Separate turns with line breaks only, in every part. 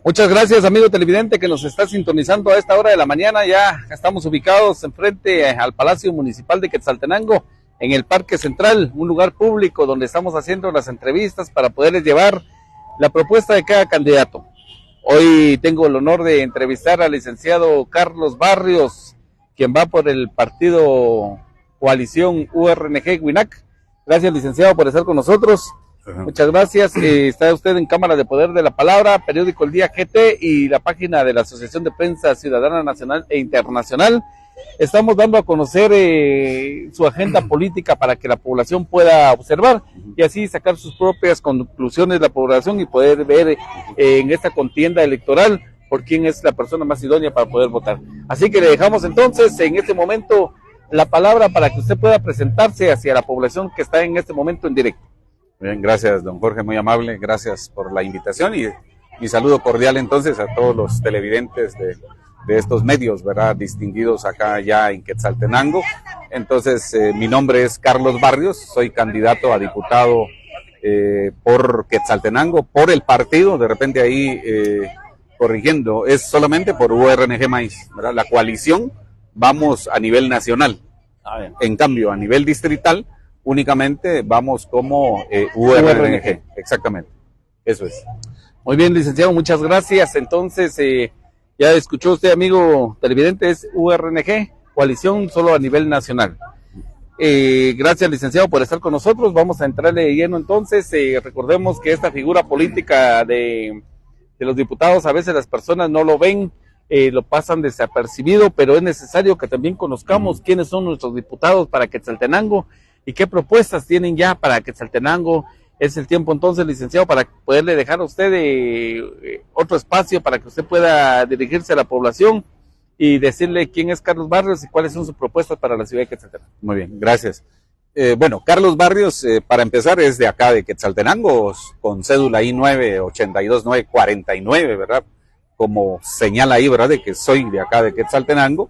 Muchas gracias, amigo televidente que nos está sintonizando a esta hora de la mañana. Ya estamos ubicados enfrente al Palacio Municipal de Quetzaltenango, en el Parque Central, un lugar público donde estamos haciendo las entrevistas para poderles llevar la propuesta de cada candidato. Hoy tengo el honor de entrevistar al licenciado Carlos Barrios, quien va por el partido Coalición URNG-WINAC. Gracias, licenciado, por estar con nosotros. Muchas gracias. Está usted en Cámara de Poder de la Palabra, periódico El Día GT y la página de la Asociación de Prensa Ciudadana Nacional e Internacional. Estamos dando a conocer su agenda política para que la población pueda observar y así sacar sus propias conclusiones de la población y poder ver en esta contienda electoral por quién es la persona más idónea para poder votar. Así que le dejamos entonces en este momento la palabra para que usted pueda presentarse hacia la población que está en este momento en directo.
Bien, gracias, don Jorge, muy amable, gracias por la invitación y mi saludo cordial entonces a todos los televidentes de estos medios, ¿verdad?, distinguidos acá ya en Quetzaltenango. Entonces, mi nombre es Carlos Barrios, soy candidato a diputado por Quetzaltenango, por el partido, de repente ahí corrigiendo, es solamente por URNG Maíz, ¿verdad? La coalición vamos a nivel nacional, en cambio a nivel distrital únicamente vamos como URNG, exactamente, eso es.
Muy bien, licenciado, muchas gracias. Entonces, ya escuchó usted, amigo televidente, es URNG, coalición solo a nivel nacional. Gracias, licenciado, por estar con nosotros. Vamos a entrarle de lleno entonces. Recordemos que esta figura política de los diputados, a veces las personas no lo ven, lo pasan desapercibido, pero es necesario que también conozcamos quiénes son nuestros diputados para Quetzaltenango y qué propuestas tienen ya para Quetzaltenango. Es el tiempo entonces, licenciado, para poderle dejar a usted otro espacio para que usted pueda dirigirse a la población y decirle quién es Carlos Barrios y cuáles son sus propuestas para la ciudad de Quetzaltenango.
Muy bien, gracias. Bueno, Carlos Barrios, para empezar, es de acá de Quetzaltenango, con cédula I9 82949, ¿verdad? Como señala ahí, ¿verdad?, de que soy de acá de Quetzaltenango.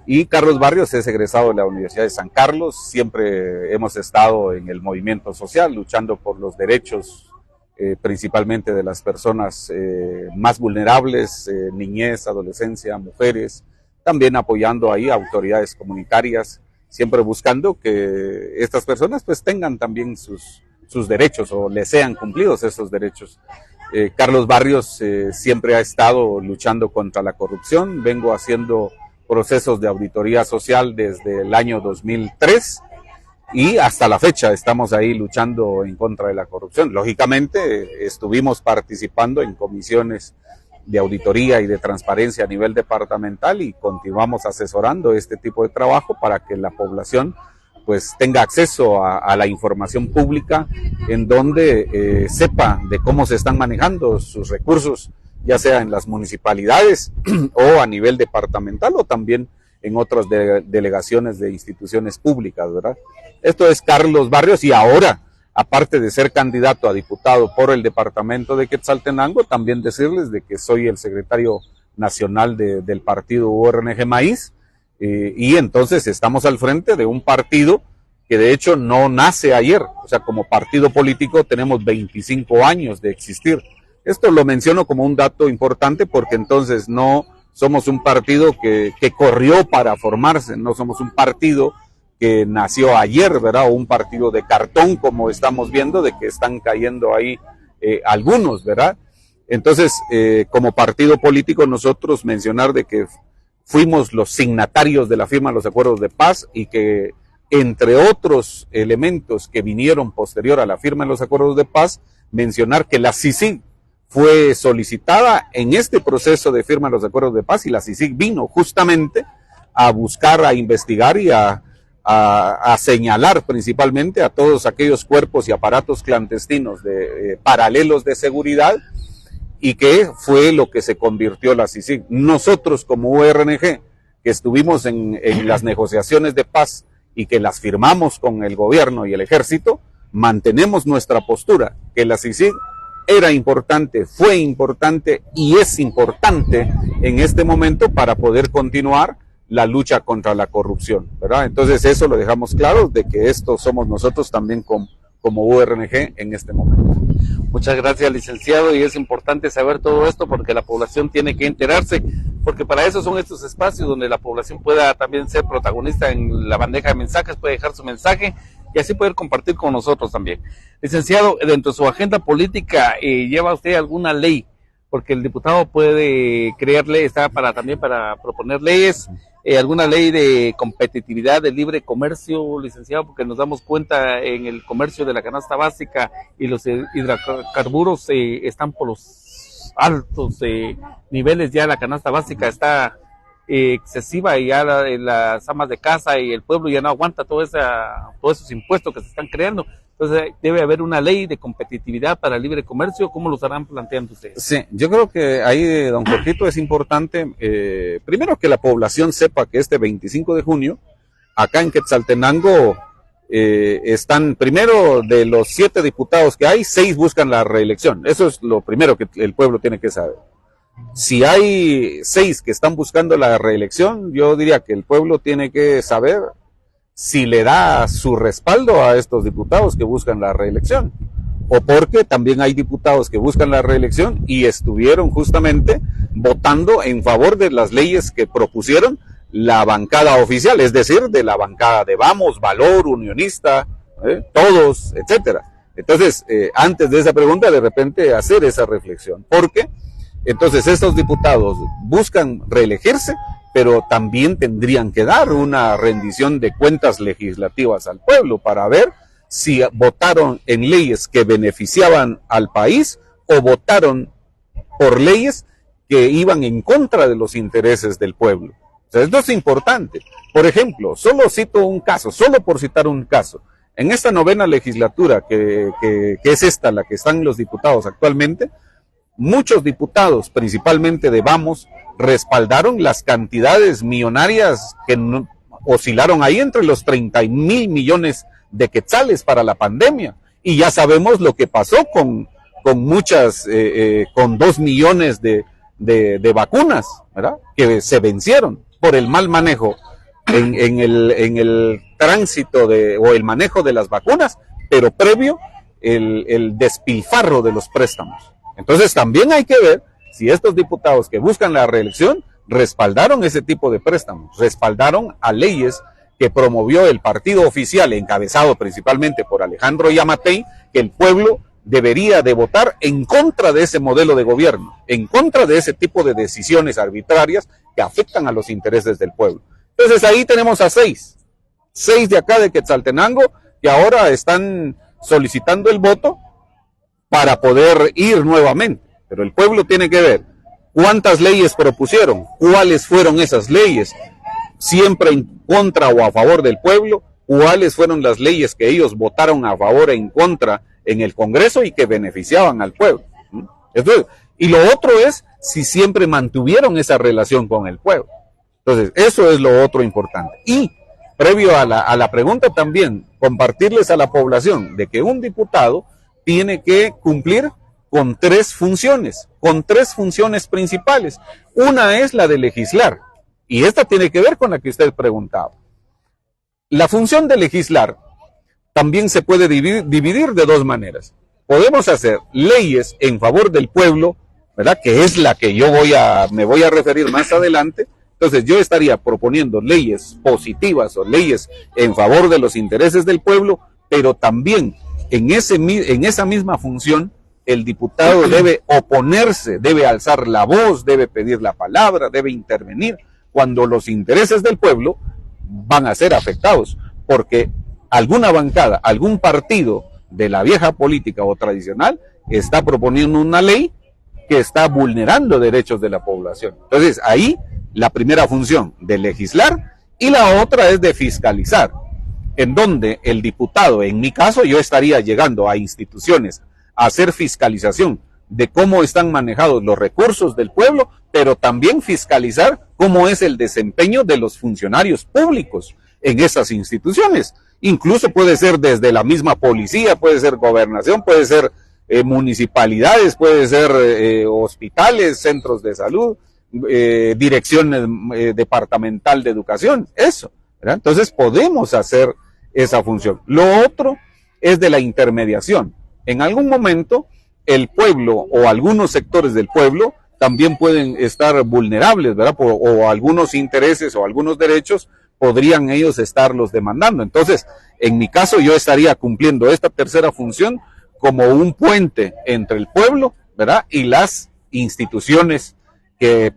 Y Carlos Barrios es egresado de la Universidad de San Carlos. Siempre hemos estado en el movimiento social, luchando por los derechos, principalmente de las personas más vulnerables, niñez, adolescencia, mujeres, también apoyando ahí a autoridades comunitarias, siempre buscando que estas personas pues tengan también sus derechos o les sean cumplidos esos derechos. Carlos Barrios siempre ha estado luchando contra la corrupción. Vengo haciendo procesos de auditoría social desde el año 2003 y hasta la fecha estamos ahí luchando en contra de la corrupción. Lógicamente estuvimos participando en comisiones de auditoría y de transparencia a nivel departamental y continuamos asesorando este tipo de trabajo para que la población pues tenga acceso a la información pública en donde sepa de cómo se están manejando sus recursos, ya sea en las municipalidades o a nivel departamental o también en otras delegaciones de instituciones públicas, ¿verdad? Esto es Carlos Barrios y ahora, aparte de ser candidato a diputado por el departamento de Quetzaltenango, también decirles de que soy el secretario nacional del partido URNG Maíz y entonces estamos al frente de un partido que de hecho no nace ayer, o sea, como partido político tenemos 25 años de existir. Esto lo menciono como un dato importante porque entonces no somos un partido que corrió para formarse, no somos un partido que nació ayer, ¿verdad? O un partido de cartón, como estamos viendo, de que están cayendo ahí algunos, ¿verdad? Entonces, como partido político, nosotros mencionar de que fuimos los signatarios de la firma de los acuerdos de paz y que, entre otros elementos que vinieron posterior a la firma de los acuerdos de paz, mencionar que la CICIG fue solicitada en este proceso de firma de los acuerdos de paz y la CICIG vino justamente a buscar, a investigar y a señalar principalmente a todos aquellos cuerpos y aparatos clandestinos de paralelos de seguridad y que fue lo que se convirtió la CICIG. Nosotros como URNG, que estuvimos en las negociaciones de paz y que las firmamos con el gobierno y el ejército, mantenemos nuestra postura, que la CICIG era importante, fue importante y es importante en este momento para poder continuar la lucha contra la corrupción, ¿verdad? Entonces eso lo dejamos claro, de que esto somos nosotros también como URNG en este momento.
Muchas gracias, licenciado, y es importante saber todo esto porque la población tiene que enterarse, porque para eso son estos espacios donde la población pueda también ser protagonista en la bandeja de mensajes, puede dejar su mensaje y así poder compartir con nosotros también. Licenciado, dentro de su agenda política, ¿lleva usted alguna ley? Porque el diputado puede crear leyes, está también para proponer leyes, alguna ley de competitividad, de libre comercio, licenciado, porque nos damos cuenta en el comercio de la canasta básica y los hidrocarburos están por los altos niveles, ya la canasta básica está excesiva y ya las amas de casa y el pueblo ya no aguanta todos esos impuestos que se están creando. Entonces debe haber una ley de competitividad para el libre comercio. ¿Cómo lo estarán planteando ustedes?
Sí, yo creo que ahí, don Jorgito, es importante, primero que la población sepa que este 25 de junio, acá en Quetzaltenango, están, primero, de los 7 diputados que hay, 6 buscan la reelección. Eso es lo primero que el pueblo tiene que saber. Si hay 6 que están buscando la reelección, yo diría que el pueblo tiene que saber si le da su respaldo a estos diputados que buscan la reelección, o porque también hay diputados que buscan la reelección y estuvieron justamente votando en favor de las leyes que propusieron la bancada oficial, es decir, de la bancada de Vamos, Valor, Unionista, todos, etcétera. Entonces, antes de esa pregunta, de repente hacer esa reflexión, porque entonces estos diputados buscan reelegirse, pero también tendrían que dar una rendición de cuentas legislativas al pueblo para ver si votaron en leyes que beneficiaban al país o votaron por leyes que iban en contra de los intereses del pueblo. O sea, esto es importante. Por ejemplo, solo cito un caso, solo por citar un caso. En esta 9ª legislatura, que es esta, la que están los diputados actualmente, muchos diputados, principalmente de Vamos, respaldaron las cantidades millonarias que oscilaron ahí entre los 30,000 millones de quetzales para la pandemia. Y ya sabemos lo que pasó con con 2 millones de vacunas, ¿verdad? Que se vencieron por el mal manejo en el tránsito o el manejo de las vacunas, pero previo el despilfarro de los préstamos. Entonces también hay que ver si estos diputados que buscan la reelección respaldaron ese tipo de préstamos, respaldaron a leyes que promovió el partido oficial, encabezado principalmente por Alejandro Yamatei, que el pueblo debería de votar en contra de ese modelo de gobierno, en contra de ese tipo de decisiones arbitrarias que afectan a los intereses del pueblo. Entonces ahí tenemos a 6 de acá de Quetzaltenango que ahora están solicitando el voto para poder ir nuevamente. Pero el pueblo tiene que ver cuántas leyes propusieron, cuáles fueron esas leyes, siempre en contra o a favor del pueblo, cuáles fueron las leyes que ellos votaron a favor e en contra en el Congreso y que beneficiaban al pueblo. Entonces, y lo otro es si siempre mantuvieron esa relación con el pueblo. Entonces, eso es lo otro importante. Y previo a la pregunta también, compartirles a la población de que un diputado tiene que cumplir con 3 funciones principales. Una es la de legislar, y esta tiene que ver con la que usted preguntaba. La función de legislar también se puede dividir de 2 maneras. Podemos hacer leyes en favor del pueblo, ¿verdad? Que es la que me voy a referir más adelante. Entonces yo estaría proponiendo leyes positivas o leyes en favor de los intereses del pueblo, pero también en esa misma función el diputado debe oponerse, debe alzar la voz, debe pedir la palabra, debe intervenir cuando los intereses del pueblo van a ser afectados, porque alguna bancada, algún partido de la vieja política o tradicional está proponiendo una ley que está vulnerando derechos de la población. Entonces ahí la primera función de legislar y la otra es de fiscalizar, en donde el diputado, en mi caso, yo estaría llegando a instituciones a hacer fiscalización de cómo están manejados los recursos del pueblo, pero también fiscalizar cómo es el desempeño de los funcionarios públicos en esas instituciones. Incluso puede ser desde la misma policía, puede ser gobernación, puede ser municipalidades, puede ser hospitales, centros de salud, dirección departamental de educación, eso, ¿verdad? Entonces podemos hacer esa función. Lo otro es de la intermediación. en algún momento el pueblo o algunos sectores del pueblo también pueden estar vulnerables, ¿verdad? O algunos intereses o algunos derechos podrían ellos estarlos demandando. Entonces, en mi caso, yo estaría cumpliendo esta tercera función como un puente entre el pueblo, ¿verdad? Y las instituciones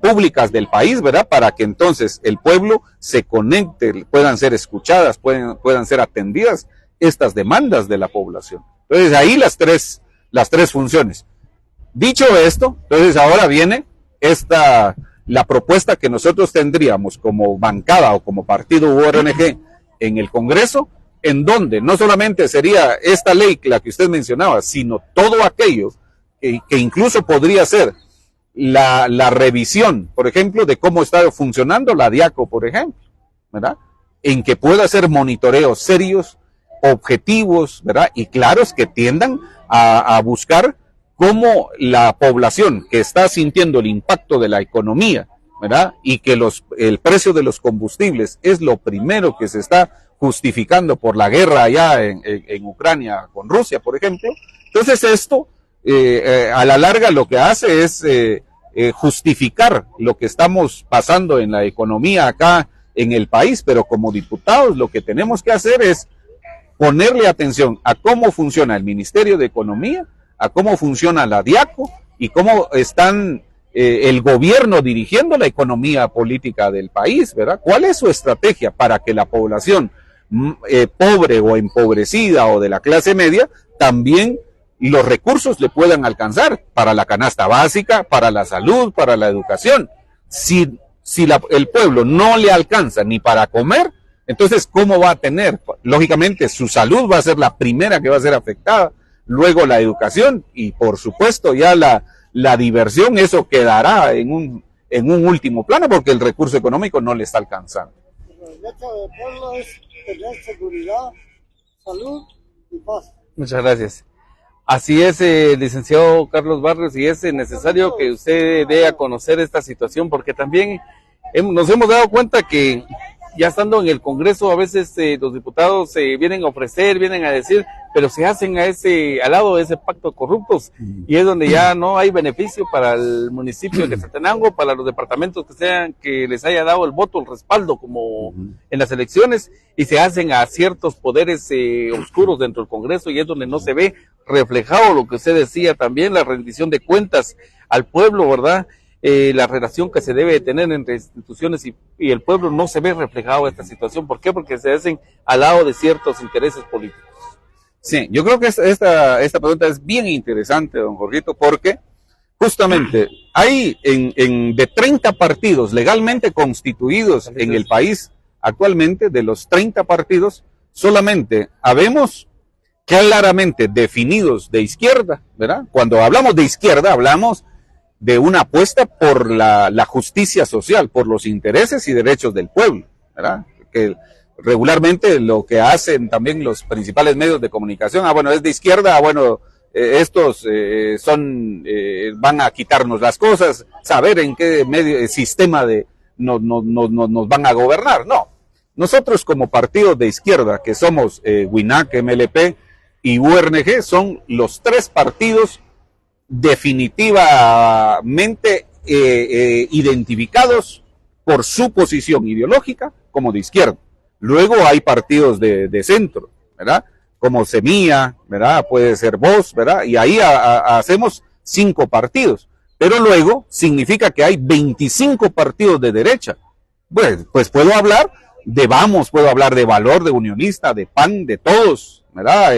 públicas del país, ¿verdad? Para que entonces el pueblo se conecte, puedan ser escuchadas, puedan ser atendidas estas demandas de la población. Entonces, ahí las tres funciones. Dicho esto, entonces ahora viene la propuesta que nosotros tendríamos como bancada o como partido URNG en el Congreso, en donde no solamente sería esta ley, la que usted mencionaba, sino todo aquello que incluso podría ser la revisión, por ejemplo, de cómo está funcionando la DIACO, por ejemplo, ¿verdad? En que pueda hacer monitoreos serios, objetivos, ¿verdad? Y claros, que tiendan a buscar cómo la población que está sintiendo el impacto de la economía, ¿verdad? Y que el precio de los combustibles es lo primero que se está justificando por la guerra allá en Ucrania con Rusia, por ejemplo. Entonces esto, a la larga, lo que hace es justificar lo que estamos pasando en la economía acá en el país, pero como diputados lo que tenemos que hacer es ponerle atención a cómo funciona el Ministerio de Economía, a cómo funciona la DIACO y cómo están el gobierno dirigiendo la economía política del país, ¿verdad? ¿Cuál es su estrategia para que la población pobre o empobrecida o de la clase media también los recursos le puedan alcanzar para la canasta básica, para la salud, para la educación? Si el pueblo no le alcanza ni para comer, entonces ¿cómo va a tener? Lógicamente su salud va a ser la primera que va a ser afectada, luego la educación y por supuesto ya la diversión, eso quedará en un último plano porque el recurso económico no le está alcanzando.
El derecho del pueblo es tener seguridad, salud y paz.
Muchas gracias. Así es, licenciado Carlos Barrios, y es necesario que usted dé a conocer esta situación porque también nos hemos dado cuenta que ya estando en el Congreso, a veces los diputados vienen a ofrecer, vienen a decir, pero se hacen al lado de ese pacto de corruptos, y es donde ya no hay beneficio para el municipio de Quetzaltenango, para los departamentos que les haya dado el voto, el respaldo, como en las elecciones, y se hacen a ciertos poderes oscuros dentro del Congreso, y es donde no se ve reflejado lo que usted decía también, la rendición de cuentas al pueblo, ¿verdad? La relación que se debe tener entre instituciones y el pueblo no se ve reflejado en esta situación. ¿Por qué? Porque se hacen al lado de ciertos intereses políticos.
Sí, yo creo que esta pregunta es bien interesante, don Jorgito, porque justamente hay de 30 partidos legalmente constituidos en el país actualmente, de los 30 partidos, solamente habemos claramente definidos de izquierda, ¿verdad? Cuando hablamos de izquierda, hablamos de una apuesta por la justicia social, por los intereses y derechos del pueblo, ¿verdad? Que regularmente lo que hacen también los principales medios de comunicación, bueno, es de izquierda, bueno, estos van a quitarnos las cosas, saber en qué sistema nos van a gobernar. No, nosotros como partidos de izquierda, que somos WINAC, MLP y URNG, son los tres partidos definitivamente identificados por su posición ideológica como de izquierda. Luego hay partidos de centro, ¿verdad? Como Semilla, ¿verdad? Puede ser Voz, ¿verdad? Y ahí hacemos 5 partidos. Pero luego significa que hay 25 partidos de derecha. Pues puedo hablar de Vamos, puedo hablar de Valor, de Unionista, de PAN, de todos, ¿verdad?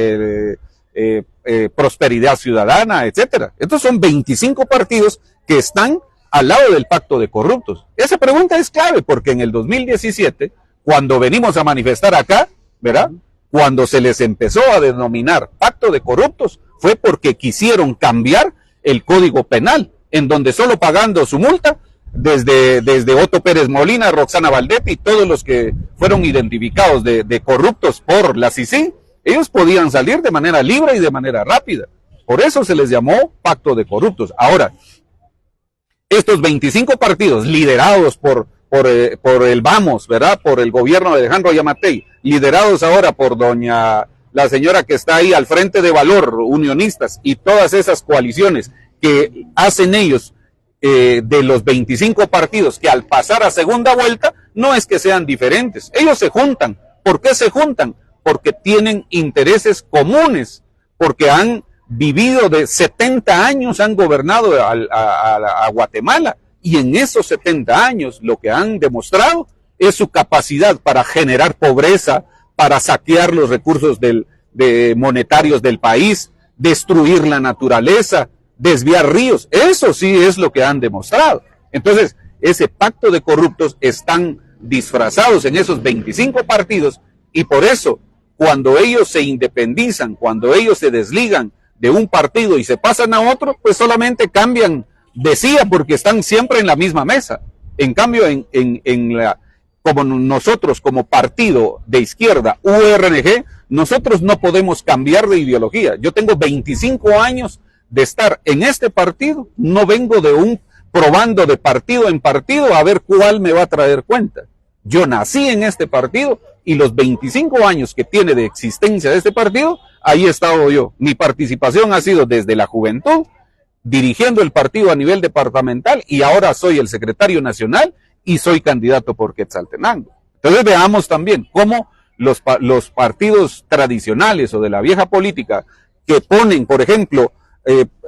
Prosperidad Ciudadana, etcétera. Estos son 25 partidos que están al lado del pacto de corruptos. Esa pregunta es clave porque en el 2017, cuando venimos a manifestar acá, ¿verdad? Cuando se les empezó a denominar pacto de corruptos, fue porque quisieron cambiar el Código Penal, en donde solo pagando su multa, desde Otto Pérez Molina, Roxana Valdetti y todos los que fueron identificados de corruptos por la CICIG, ellos podían salir de manera libre y de manera rápida. Por eso se les llamó pacto de corruptos. Ahora, estos 25 partidos liderados por el Vamos, ¿verdad? Por el gobierno de Alejandro Yamatei, liderados ahora por doña la señora que está ahí al frente de Valor, Unionistas, y todas esas coaliciones que hacen ellos de los 25 partidos que al pasar a segunda vuelta, no es que sean diferentes, ellos se juntan. ¿Por qué se juntan? Porque tienen intereses comunes, porque han vivido de 70 años, han gobernado a Guatemala, y en esos 70 años lo que han demostrado es su capacidad para generar pobreza, para saquear los recursos monetarios del país, destruir la naturaleza, desviar ríos. Eso sí es lo que han demostrado. Entonces, ese pacto de corruptos están disfrazados en esos 25 partidos, y por eso, cuando ellos se independizan, cuando ellos se desligan de un partido y se pasan a otro, pues solamente cambian de silla porque están siempre en la misma mesa. En cambio, como nosotros como partido de izquierda, URNG, nosotros no podemos cambiar de ideología. Yo tengo 25 años de estar en este partido, no vengo probando de partido en partido a ver cuál me va a traer cuenta. Yo nací en este partido y los 25 años que tiene de existencia de este partido, ahí he estado yo. Mi participación ha sido desde la juventud, dirigiendo el partido a nivel departamental, y ahora soy el secretario nacional y soy candidato por Quetzaltenango. Entonces veamos también cómo los partidos tradicionales o de la vieja política que ponen, por ejemplo,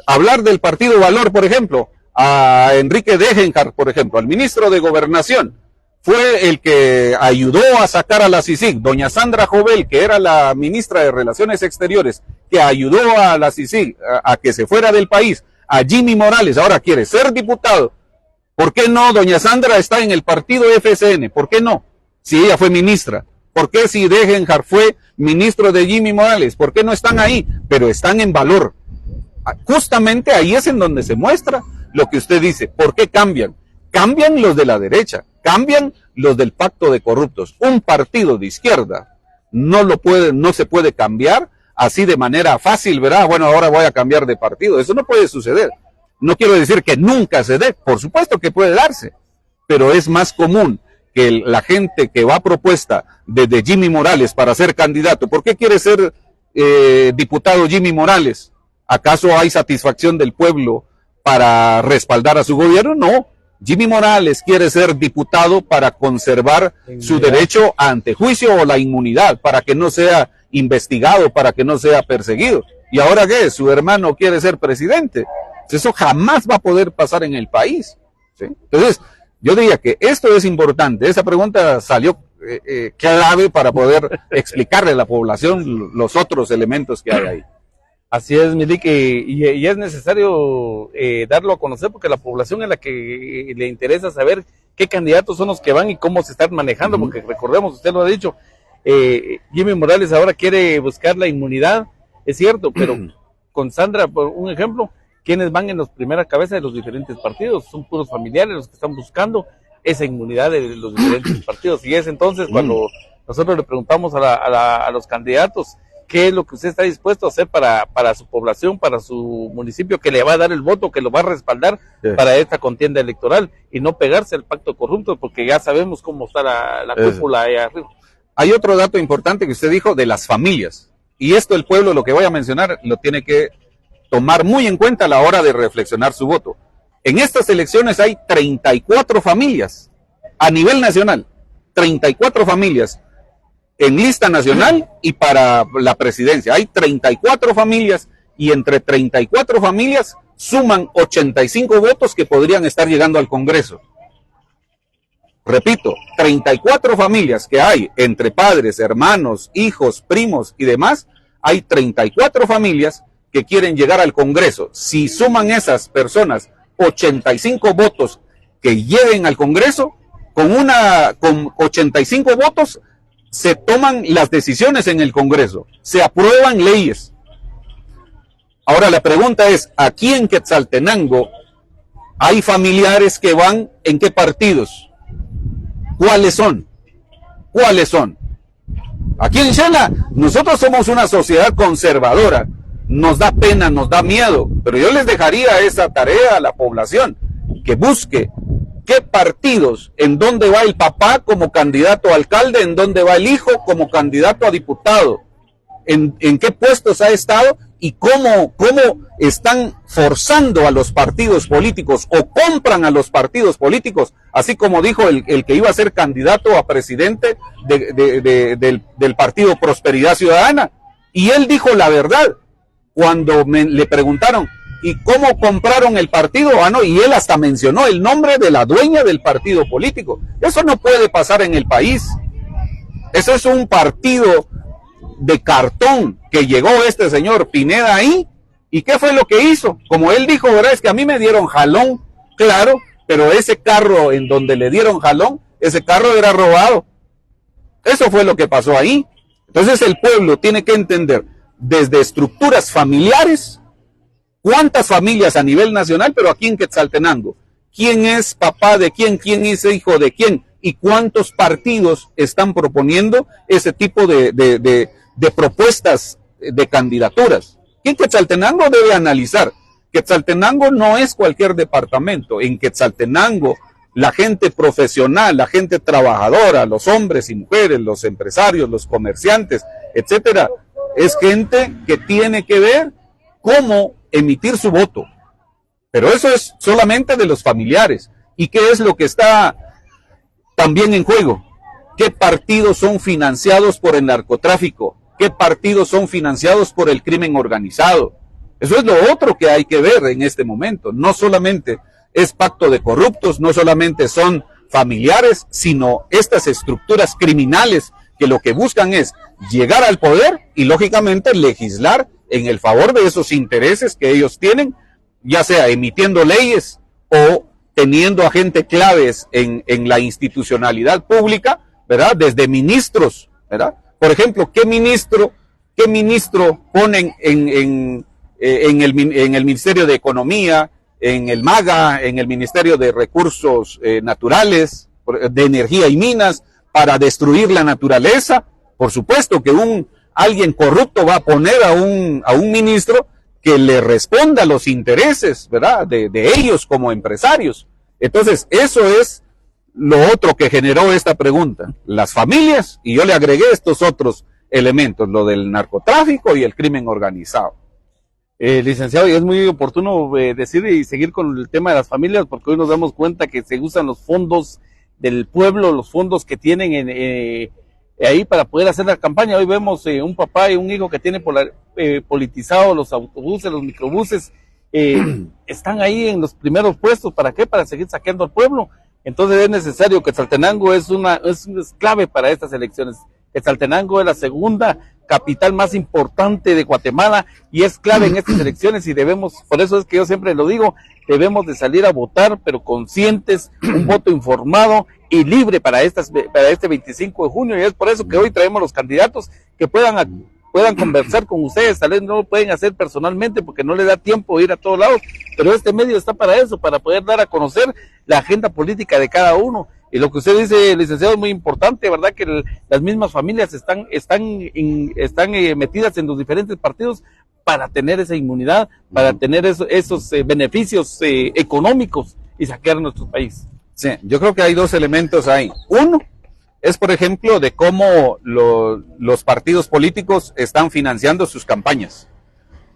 hablar del partido Valor, por ejemplo, a Enrique Degenhardt, por ejemplo, al ministro de Gobernación, fue el que ayudó a sacar a la CICIG, doña Sandra Jovel, que era la ministra de Relaciones Exteriores, que ayudó a la CICIG a que se fuera del país, a Jimmy Morales, ahora quiere ser diputado. ¿Por qué no doña Sandra está en el partido FCN? ¿Por qué no? Si ella fue ministra. ¿Por qué si Degenhardt fue ministro de Jimmy Morales? ¿Por qué no están ahí? Pero están en Valor. Justamente ahí es en donde se muestra lo que usted dice. ¿Por qué cambian? Cambian los de la derecha, cambian los del pacto de corruptos. Un partido de izquierda no se puede cambiar así de manera fácil, ¿verdad? Bueno, ahora voy a cambiar de partido. Eso no puede suceder. No quiero decir que nunca se dé, por supuesto que puede darse, pero es más común que la gente que va a propuesta de Jimmy Morales para ser candidato. ¿Por qué quiere ser diputado Jimmy Morales? ¿Acaso hay satisfacción del pueblo para respaldar a su gobierno? No. Jimmy Morales quiere ser diputado para conservar su derecho a antejuicio o la inmunidad, para que no sea investigado, para que no sea perseguido. ¿Y ahora qué? Su hermano quiere ser presidente. Eso jamás va a poder pasar en el país, ¿sí? Entonces, yo diría que esto es importante. Esa pregunta salió clave para poder explicarle a la población los otros elementos que hay ahí.
Así es, Milik, y es necesario darlo a conocer porque la población es la que le interesa saber qué candidatos son los que van y cómo se están manejando, porque recordemos, usted lo ha dicho, Jimmy Morales ahora quiere buscar la inmunidad, es cierto, pero con Sandra, por un ejemplo, quienes van en las primeras cabezas de los diferentes partidos, son puros familiares los que están buscando esa inmunidad de los diferentes partidos, y es entonces cuando nosotros le preguntamos a los candidatos, ¿qué es lo que usted está dispuesto a hacer para su población, para su municipio, que le va a dar el voto, que lo va a respaldar para esta contienda electoral y no pegarse al pacto corrupto, porque ya sabemos cómo está la cúpula allá arriba?
Hay otro dato importante que usted dijo de las familias, y esto el pueblo, lo que voy a mencionar, lo tiene que tomar muy en cuenta a la hora de reflexionar su voto. En estas elecciones hay 34 familias a nivel nacional, 34 familias en lista nacional y para la presidencia. Hay 34 familias y entre 34 familias suman 85 votos que podrían estar llegando al Congreso. Repito, 34 familias que hay entre padres, hermanos, hijos, primos y demás, hay 34 familias que quieren llegar al Congreso. Si suman esas personas 85 votos que lleguen al Congreso, con 85 votos se toman las decisiones en el Congreso, se aprueban leyes. Ahora la pregunta es, aquí en Quetzaltenango hay familiares que van ¿en qué partidos? ¿Cuáles son? ¿Cuáles son? Aquí en Xela, nosotros somos una sociedad conservadora, nos da pena, nos da miedo, pero yo les dejaría esa tarea a la población, que busque qué partidos, en dónde va el papá como candidato a alcalde, en dónde va el hijo como candidato a diputado, en qué puestos ha estado y cómo están forzando a los partidos políticos o compran a los partidos políticos, así como dijo el que iba a ser candidato a presidente del partido Prosperidad Ciudadana. Y él dijo la verdad cuando le preguntaron, ¿y cómo compraron el partido? No, y él hasta mencionó el nombre de la dueña del partido político. Eso no puede pasar en el país. Eso es un partido de cartón que llegó este señor Pineda ahí. ¿Y qué fue lo que hizo? Como él dijo, ¿verdad? Es que a mí me dieron jalón, claro, pero ese carro en donde le dieron jalón, ese carro era robado. Eso fue lo que pasó ahí. Entonces el pueblo tiene que entender desde estructuras familiares, cuántas familias a nivel nacional, pero aquí en Quetzaltenango, quién es papá de quién es hijo de quién, y cuántos partidos están proponiendo ese tipo de propuestas de candidaturas. En Quetzaltenango debe analizar. Quetzaltenango no es cualquier departamento. En Quetzaltenango, la gente profesional, la gente trabajadora, los hombres y mujeres, los empresarios, los comerciantes, etcétera, es gente que tiene que ver cómo emitir su voto. Pero eso es solamente de los familiares. ¿Y qué es lo que está también en juego? ¿Qué partidos son financiados por el narcotráfico? ¿Qué partidos son financiados por el crimen organizado? Eso es lo otro que hay que ver en este momento. No solamente es pacto de corruptos, no solamente son familiares, sino estas estructuras criminales que lo que buscan es llegar al poder y lógicamente legislar en el favor de esos intereses que ellos tienen, ya sea emitiendo leyes o teniendo a gente claves en la institucionalidad pública, ¿verdad? Desde ministros, ¿verdad? Por ejemplo, ¿qué ministro ponen en el Ministerio de Economía, en el MAGA, en el Ministerio de Recursos Naturales, de Energía y Minas, para destruir la naturaleza? Por supuesto que alguien corrupto va a poner a un ministro que le responda a los intereses, ¿verdad? De ellos como empresarios. Entonces, eso es lo otro que generó esta pregunta. Las familias, y yo le agregué estos otros elementos, lo del narcotráfico y el crimen organizado.
Licenciado, y es muy oportuno decir y seguir con el tema de las familias, porque hoy nos damos cuenta que se usan los fondos del pueblo, los fondos que tienen ahí para poder hacer la campaña. Hoy vemos un papá y un hijo que tiene politizado los autobuses, los microbuses, están ahí en los primeros puestos. ¿Para qué? Para seguir saqueando al pueblo. Entonces es necesario que Quetzaltenango es clave para estas elecciones. Quetzaltenango es la segunda capital más importante de Guatemala y es clave en estas elecciones y por eso es que yo siempre lo digo, debemos de salir a votar, pero conscientes, un voto informado y libre para este 25 de junio, y es por eso que hoy traemos los candidatos que puedan conversar con ustedes. Tal vez no lo pueden hacer personalmente porque no les da tiempo ir a todos lados, pero este medio está para eso, para poder dar a conocer la agenda política de cada uno. Y lo que usted dice, licenciado, es muy importante, ¿verdad? Que las mismas familias están metidas en los diferentes partidos para tener esa inmunidad, para tener esos beneficios económicos y saquear nuestro país.
Sí, yo creo que hay dos elementos ahí. Uno es, por ejemplo, de cómo los partidos políticos están financiando sus campañas.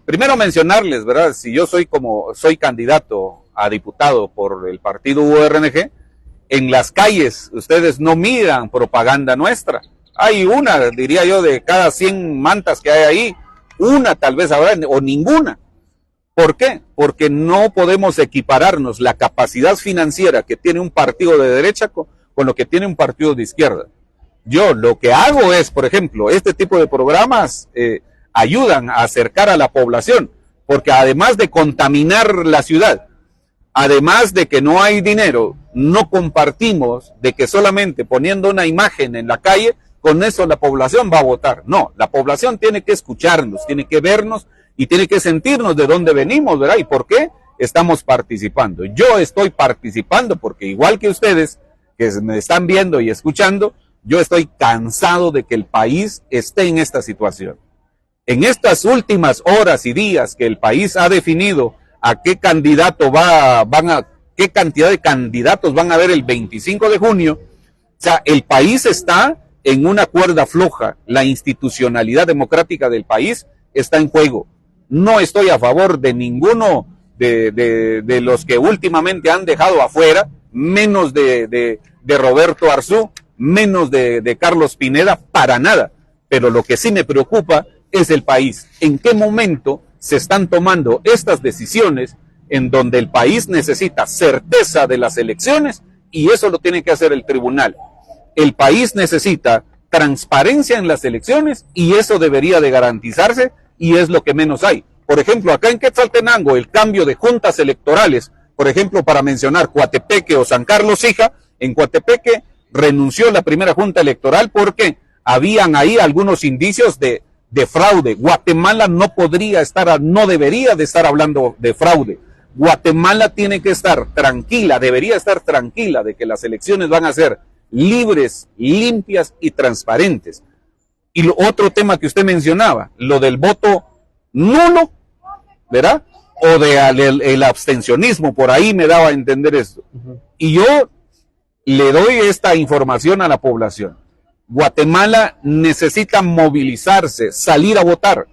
Primero mencionarles, ¿verdad? Si yo soy candidato a diputado por el partido URNG, en las calles ustedes no miran propaganda nuestra. Hay una, diría yo, de cada 100 mantas que hay ahí, una tal vez habrá o ninguna. ¿Por qué? Porque no podemos equipararnos la capacidad financiera que tiene un partido de derecha con lo que tiene un partido de izquierda. Yo lo que hago es, por ejemplo, este tipo de programas ayudan a acercar a la población, porque además de contaminar la ciudad, además de que no hay dinero, no compartimos de que solamente poniendo una imagen en la calle, con eso la población va a votar. No, la población tiene que escucharnos, tiene que vernos y tiene que sentirnos de dónde venimos, ¿verdad? ¿Y por qué estamos participando? Yo estoy participando porque igual que ustedes que me están viendo y escuchando, yo estoy cansado de que el país esté en esta situación. En estas últimas horas y días que el país ha definido a qué candidato qué cantidad de candidatos van a haber el 25 de junio, o sea, el país está en una cuerda floja la institucionalidad democrática del país, está en juego. No estoy a favor de ninguno de los que últimamente han dejado afuera, menos de Roberto Arzú, menos de Carlos Pineda, para nada. Pero lo que sí me preocupa es el país. ¿En qué momento se están tomando estas decisiones en donde el país necesita certeza de las elecciones y eso lo tiene que hacer el tribunal? El país necesita transparencia en las elecciones y eso debería de garantizarse y es lo que menos hay. Por ejemplo, acá en Quetzaltenango, el cambio de juntas electorales, por ejemplo, para mencionar Coatepeque o San Carlos Hija, en Coatepeque renunció la primera junta electoral porque habían ahí algunos indicios de fraude. Guatemala no debería de estar hablando de fraude. Guatemala tiene que estar tranquila, debería estar tranquila de que las elecciones van a ser libres, limpias y transparentes. Y otro tema que usted mencionaba, lo del voto nulo, ¿verdad? O el abstencionismo, por ahí me daba a entender esto. Y yo le doy esta información a la población. Guatemala necesita movilizarse, salir a votar,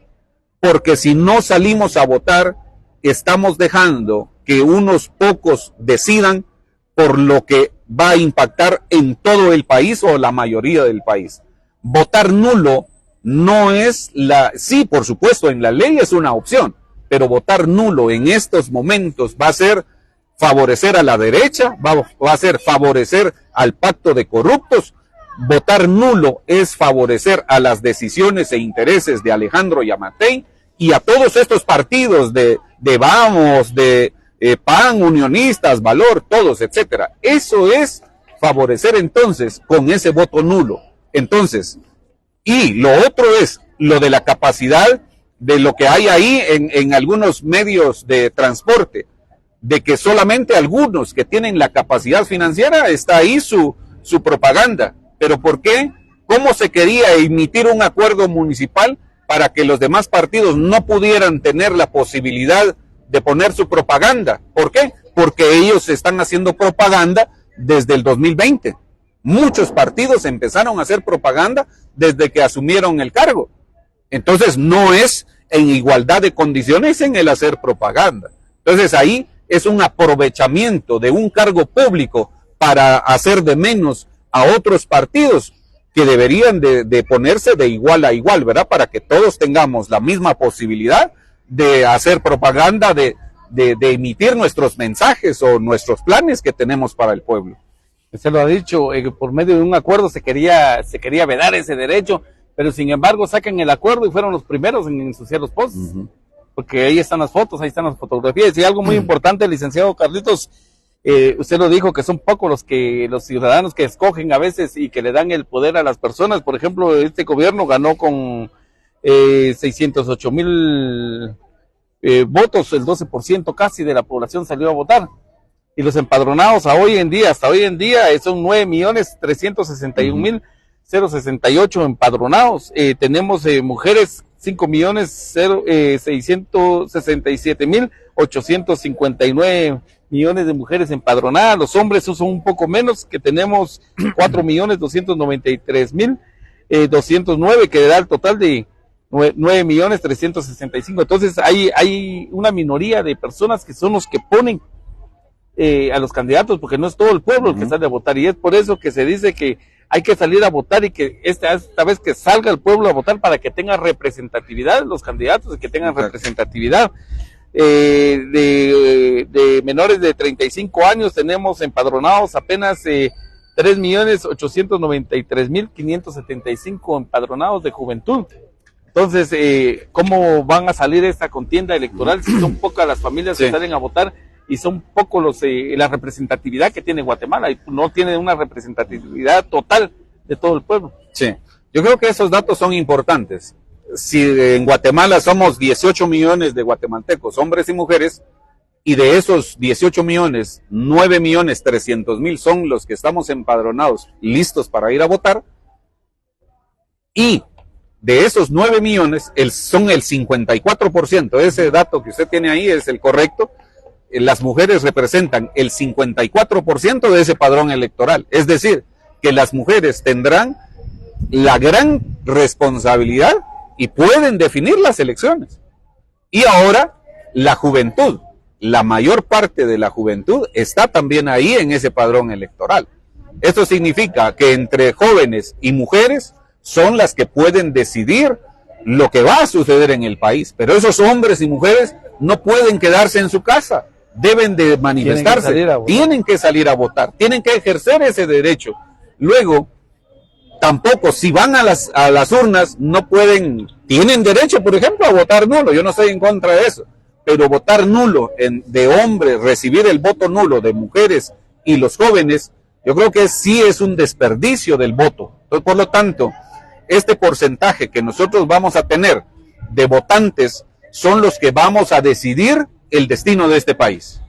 porque si no salimos a votar, estamos dejando que unos pocos decidan por lo que va a impactar en todo el país o la mayoría del país. Votar nulo no es sí, por supuesto, en la ley es una opción, pero votar nulo en estos momentos va a ser favorecer a la derecha, va a ser favorecer al pacto de corruptos. Votar nulo es favorecer a las decisiones e intereses de Alejandro Yamatei y a todos estos partidos de Vamos, de PAN, Unionistas, Valor, todos, etcétera. Eso es favorecer entonces con ese voto nulo. Entonces, y lo otro es lo de la capacidad de lo que hay ahí en algunos medios de transporte, de que solamente algunos que tienen la capacidad financiera está ahí su propaganda. ¿Pero por qué? ¿Cómo se quería emitir un acuerdo municipal para que los demás partidos no pudieran tener la posibilidad de poner su propaganda? ¿Por qué? Porque ellos están haciendo propaganda desde el 2020. Muchos partidos empezaron a hacer propaganda desde que asumieron el cargo. Entonces no es en igualdad de condiciones en el hacer propaganda. Entonces ahí es un aprovechamiento de un cargo público para hacer de menos a otros partidos que deberían de ponerse de igual a igual, ¿verdad? Para que todos tengamos la misma posibilidad de hacer propaganda, de emitir nuestros mensajes o nuestros planes que tenemos para el pueblo.
Se lo ha dicho, por medio de un acuerdo se quería vedar ese derecho, pero sin embargo sacan el acuerdo y fueron los primeros en ensuciar los posts, porque ahí están las fotos, ahí están las fotografías. Y algo muy importante, licenciado Carlitos, usted lo dijo, que son pocos los ciudadanos que escogen a veces y que le dan el poder a las personas. Por ejemplo, este gobierno ganó con 608,000 votos, el 12% casi de la población salió a votar. Y los empadronados hasta hoy en día son 9,361,068 empadronados. Tenemos mujeres 5,667,859 millones de mujeres empadronadas. Los hombres son un poco menos, que tenemos 4,293,209, que da el total de 9,365,000. Entonces hay una minoría de personas que son los que ponen a los candidatos, porque no es todo el pueblo el que sale a votar, y es por eso que se dice que hay que salir a votar y que esta vez que salga el pueblo a votar para que tenga representatividad los candidatos, y que tengan representatividad. De menores de 35 años tenemos empadronados apenas 3,893,575 empadronados de juventud. Entonces, ¿cómo van a salir esta contienda electoral si son pocas las familias que salen a votar y son pocos la representatividad que tiene Guatemala, y no tiene una representatividad total de todo el pueblo?
Sí, yo creo que esos datos son importantes. Si en Guatemala somos 18 millones de guatemaltecos, hombres y mujeres, y de esos 18 millones, 9,300,000 son los que estamos empadronados, listos para ir a votar, y de esos 9 millones, son el 54%, ese dato que usted tiene ahí es el correcto. Las mujeres representan el 54% de ese padrón electoral, es decir, que las mujeres tendrán la gran responsabilidad y pueden definir las elecciones. Y ahora la juventud, la mayor parte de la juventud está también ahí en ese padrón electoral. Esto significa que entre jóvenes y mujeres son las que pueden decidir lo que va a suceder en el país, pero esos hombres y mujeres no pueden quedarse en su casa, deben de manifestarse, tienen que salir a votar, tienen que ejercer ese derecho. Luego, tampoco, si van a las urnas, no pueden, tienen derecho, por ejemplo, a votar nulo, yo no estoy en contra de eso, pero votar nulo de hombres, recibir el voto nulo de mujeres y los jóvenes, yo creo que sí es un desperdicio del voto. Entonces, por lo tanto, este porcentaje que nosotros vamos a tener de votantes son los que vamos a decidir el destino de este país.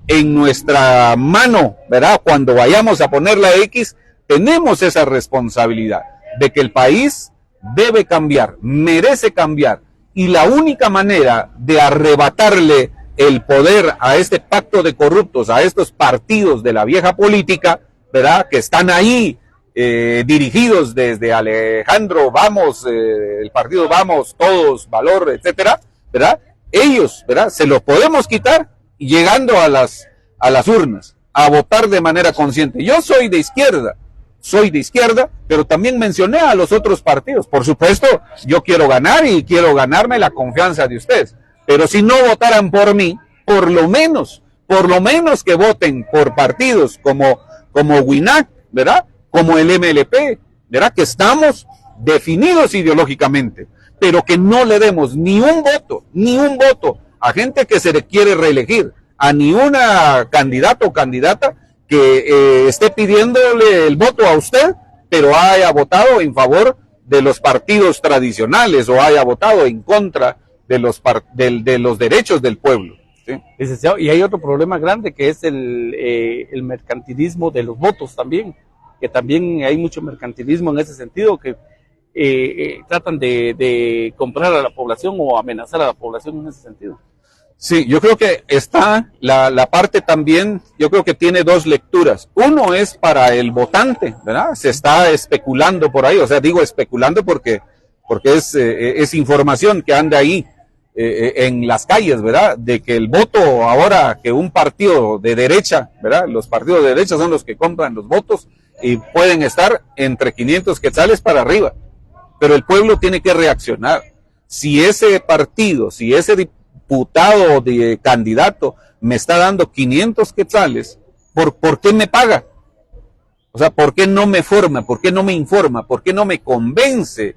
En nuestra mano, ¿verdad? Cuando vayamos a poner la X, tenemos esa responsabilidad de que el país debe cambiar, merece cambiar, y la única manera de arrebatarle el poder a este pacto de corruptos, a estos partidos de la vieja política, ¿verdad? Que están ahí dirigidos desde Alejandro Vamos, el partido Vamos, Todos, Valor, etcétera, ¿verdad? Ellos, ¿verdad? Se los podemos quitar llegando a las urnas, a votar de manera consciente. Yo soy de izquierda, pero también mencioné a los otros partidos. Por supuesto, yo quiero ganar y quiero ganarme la confianza de ustedes. Pero si no votaran por mí, por lo menos que voten por partidos como WINAC, ¿verdad? Como el MLP, ¿verdad? Que estamos definidos ideológicamente, pero que no le demos ni un voto a gente que se le quiere reelegir, a ni una candidato o candidata que esté pidiéndole el voto a usted, pero haya votado en favor de los partidos tradicionales o haya votado en contra de los derechos del pueblo. ¿Sí?
Licenciado, y hay otro problema grande que es el mercantilismo de los votos también, que también hay mucho mercantilismo en ese sentido, que tratan de comprar a la población o amenazar a la población en ese sentido.
Sí, yo creo que está la parte también, yo creo que tiene dos lecturas. Uno es para el votante, ¿verdad? Se está especulando por ahí, o sea, digo especulando porque es información que anda ahí en las calles, ¿verdad? De que el voto ahora, que un partido de derecha, ¿verdad? Los partidos de derecha son los que compran los votos y pueden estar entre 500 quetzales para arriba. Pero el pueblo tiene que reaccionar. Si ese partido, si ese diputado de candidato me está dando 500 quetzales, ¿por qué me paga? O sea, ¿por qué no me forma? ¿Por qué no me informa? ¿Por qué no me convence?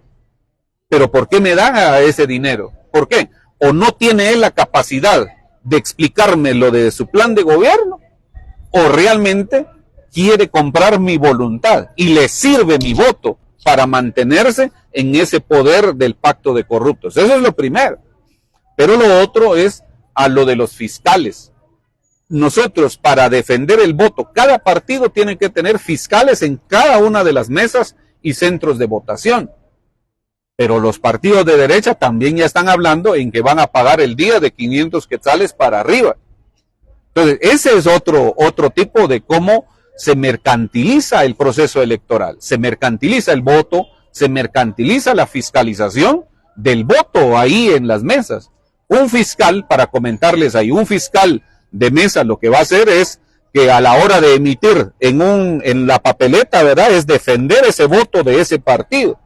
Pero ¿por qué me da ese dinero? ¿Por qué? ¿O no tiene él la capacidad de explicarme lo de su plan de gobierno? ¿O realmente quiere comprar mi voluntad y le sirve mi voto para mantenerse en ese poder del pacto de corruptos? Eso es lo primero. Pero lo otro es a lo de los fiscales. Nosotros, para defender el voto, cada partido tiene que tener fiscales en cada una de las mesas y centros de votación. Pero los partidos de derecha también ya están hablando en que van a pagar el día de 500 quetzales para arriba. Entonces, ese es otro tipo de cómo se mercantiliza el proceso electoral. Se mercantiliza el voto, se mercantiliza la fiscalización del voto ahí en las mesas. Un fiscal, para comentarles ahí, un fiscal de mesa lo que va a hacer es que a la hora de emitir en la papeleta, ¿verdad?, es defender ese voto de ese partido.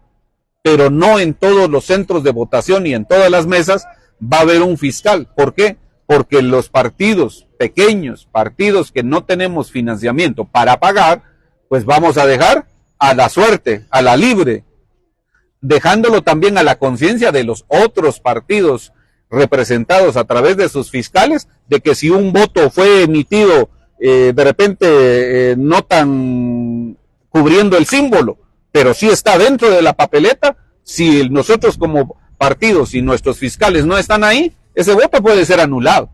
Pero no en todos los centros de votación y en todas las mesas va a haber un fiscal. ¿Por qué? Porque los partidos pequeños, partidos que no tenemos financiamiento para pagar, pues vamos a dejar a la suerte, a la libre, dejándolo también a la conciencia de los otros partidos representados a través de sus fiscales, de que si un voto fue emitido de repente no tan cubriendo el símbolo, pero sí está dentro de la papeleta, si nosotros como partidos y nuestros fiscales no están ahí, ese voto puede ser anulado.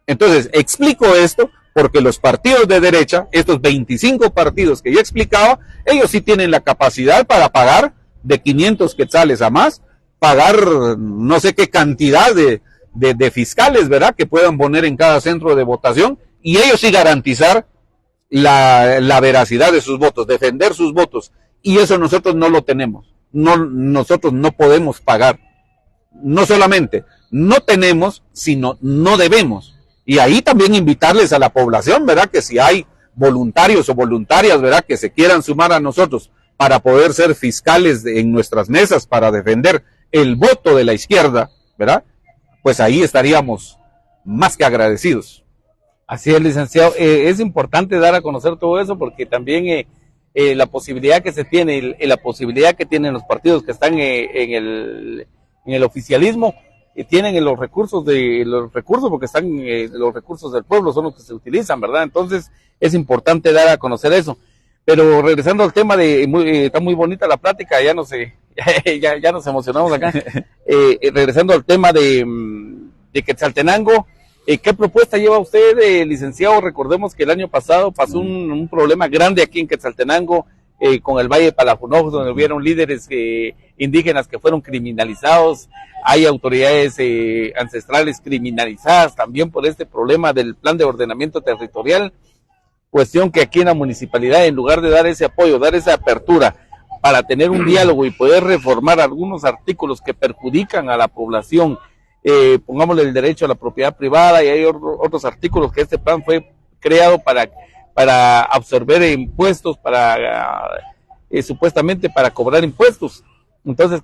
Entonces, explico esto porque los partidos de derecha, estos 25 partidos que yo explicaba, ellos sí tienen la capacidad para pagar de 500 quetzales a más, pagar no sé qué cantidad de fiscales, ¿verdad?, que puedan poner en cada centro de votación, y ellos sí garantizar la veracidad de sus votos, defender sus votos, y eso nosotros no lo tenemos. nosotros no podemos pagar. No solamente no tenemos, sino no debemos. Y ahí también invitarles a la población, ¿verdad? Que si hay voluntarios o voluntarias, ¿verdad? Que se quieran sumar a nosotros para poder ser fiscales en nuestras mesas, para defender el voto de la izquierda, ¿verdad? Pues ahí estaríamos más que agradecidos.
Así es, licenciado. Es importante dar a conocer todo eso porque también la posibilidad que se tiene, la posibilidad que tienen los partidos que están en el oficialismo, tienen los recursos porque están los recursos del pueblo son los que se utilizan, ¿verdad? Entonces es importante dar a conocer eso. Pero regresando al tema está muy bonita la plática, ya nos emocionamos acá. Regresando al tema de Quetzaltenango, ¿qué propuesta lleva usted, licenciado? Recordemos que el año pasado pasó un problema grande aquí en Quetzaltenango, con el Valle de Palajunoj, donde hubieron líderes indígenas que fueron criminalizados. Hay autoridades ancestrales criminalizadas también por este problema del plan de ordenamiento territorial. Cuestión que aquí en la municipalidad, en lugar de dar ese apoyo, dar esa apertura para tener un diálogo y poder reformar algunos artículos que perjudican a la población, pongámosle el derecho a la propiedad privada, y hay otros artículos que este plan fue creado para absorber impuestos, supuestamente para cobrar impuestos. Entonces,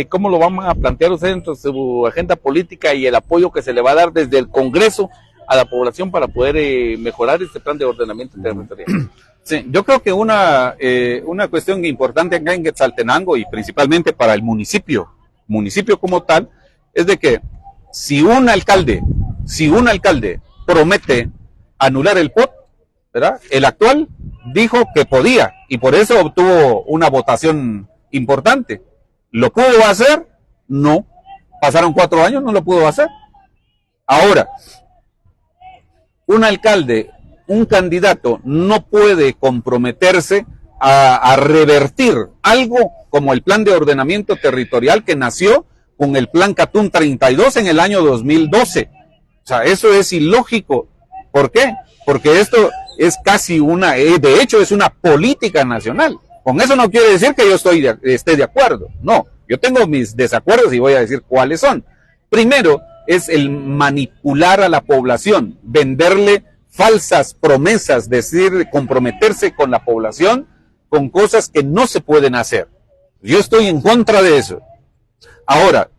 ¿cómo lo van a plantear ustedes en su agenda política y el apoyo que se le va a dar desde el Congreso a la población para poder mejorar este plan de ordenamiento territorial?
Sí, yo creo que una cuestión importante acá en Quetzaltenango y principalmente para el municipio como tal, es de que si un alcalde promete anular el POT, ¿verdad? El actual dijo que podía y por eso obtuvo una votación importante. ¿Lo pudo hacer? No. Pasaron 4 años, no lo pudo hacer. Ahora, un alcalde, un candidato no puede comprometerse a revertir algo como el plan de ordenamiento territorial que nació con el plan Catún 32 en el año 2012. O sea, eso es ilógico. ¿Por qué? Porque esto es casi de hecho es una política nacional. Con eso no quiere decir que yo esté de acuerdo. No, yo tengo mis desacuerdos y voy a decir cuáles son. Primero, es el manipular a la población, venderle falsas promesas, decir, comprometerse con la población con cosas que no se pueden hacer. Yo estoy en contra de eso. Ahora,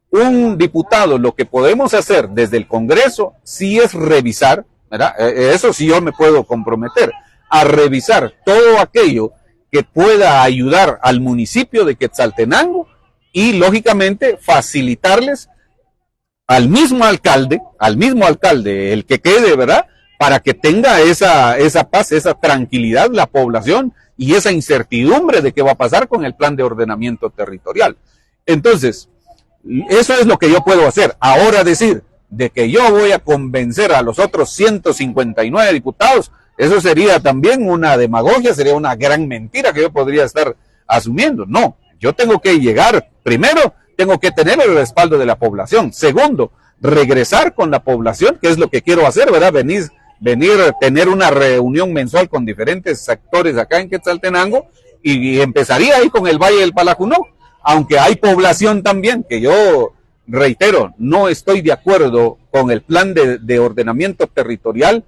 un diputado, lo que podemos hacer desde el Congreso sí es revisar, ¿verdad? Eso sí yo me puedo comprometer, a revisar todo aquello que pueda ayudar al municipio de Quetzaltenango y, lógicamente, facilitarles al mismo alcalde, el que quede, ¿verdad? Para que tenga esa paz, esa tranquilidad la población y esa incertidumbre de qué va a pasar con el plan de ordenamiento territorial. Entonces, eso es lo que yo puedo hacer. Ahora decir de que yo voy a convencer a los otros 159 diputados, eso sería también una demagogia, sería una gran mentira que yo podría estar asumiendo. No, yo tengo que llegar, primero, tengo que tener el respaldo de la población. Segundo, regresar con la población, que es lo que quiero hacer, ¿verdad? Venir a tener una reunión mensual con diferentes sectores acá en Quetzaltenango y empezaría ahí con el Valle del Palajunoj. Aunque hay población también, que yo reitero, no estoy de acuerdo con el plan de ordenamiento territorial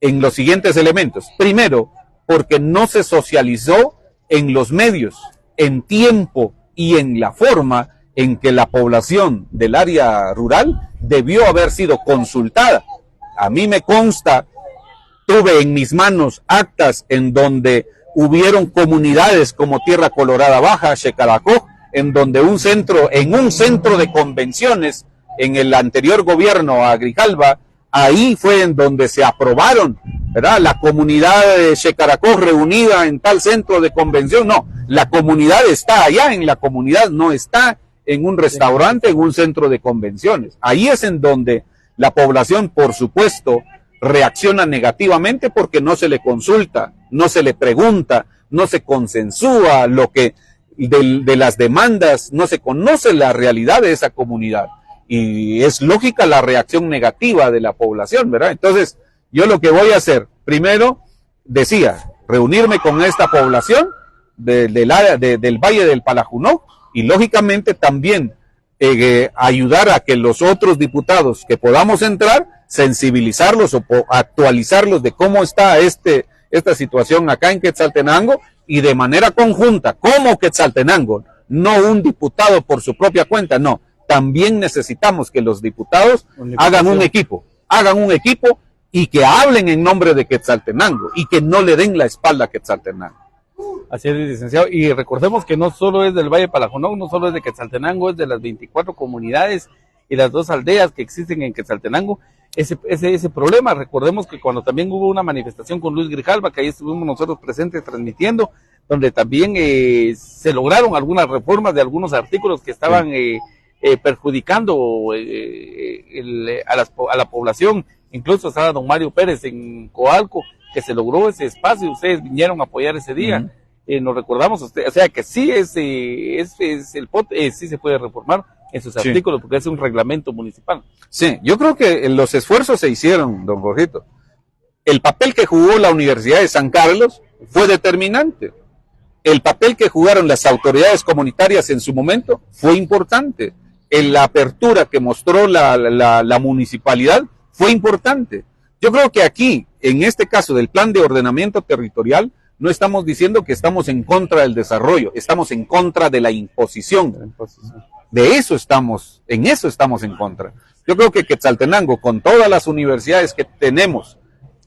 en los siguientes elementos. Primero, porque no se socializó en los medios, en tiempo y en la forma en que la población del área rural debió haber sido consultada. A mí me consta, tuve en mis manos actas en donde hubieron comunidades como Tierra Colorada Baja, Xecaracoj, en donde en un centro de convenciones en el anterior gobierno a Grijalva, ahí fue en donde se aprobaron, ¿verdad? La comunidad de Xecaracoj reunida en tal centro de convención, no, la comunidad está allá, en la comunidad no está en un restaurante, en un centro de convenciones. Ahí es en donde la población, por supuesto, reacciona negativamente porque no se le consulta, no se le pregunta, no se consensúa lo que de las demandas, no se conoce la realidad de esa comunidad y es lógica la reacción negativa de la población, ¿verdad? Entonces, yo lo que voy a hacer, primero, decía, reunirme con esta población del área del Valle del Palajunó, y lógicamente también ayudar a que los otros diputados que podamos entrar, sensibilizarlos o actualizarlos de cómo está esta situación acá en Quetzaltenango, y de manera conjunta, como Quetzaltenango, no un diputado por su propia cuenta, no, también necesitamos que los diputados hagan un equipo y que hablen en nombre de Quetzaltenango y que no le den la espalda a Quetzaltenango.
Así es, licenciado, y recordemos que no solo es del Valle Palajunó, no solo es de Quetzaltenango, es de las 24 comunidades y las 2 aldeas que existen en Quetzaltenango. Ese problema, recordemos que cuando también hubo una manifestación con Luis Grijalva, que ahí estuvimos nosotros presentes transmitiendo, donde también se lograron algunas reformas de algunos artículos que estaban perjudicando a la población. Incluso estaba don Mario Pérez en Coalco, que se logró ese espacio, ustedes vinieron a apoyar ese día. Nos recordamos, o sea que sí sí se puede reformar en sus artículos, porque es un reglamento municipal.
Sí, yo creo que los esfuerzos se hicieron, don Jorgito. El papel que jugó la Universidad de San Carlos fue determinante. El papel que jugaron las autoridades comunitarias en su momento fue importante. La apertura que mostró la municipalidad fue importante. Yo creo que aquí, en este caso del plan de ordenamiento territorial, no estamos diciendo que estamos en contra del desarrollo, estamos en contra de la imposición. En eso estamos en contra. Yo creo que Quetzaltenango, con todas las universidades que tenemos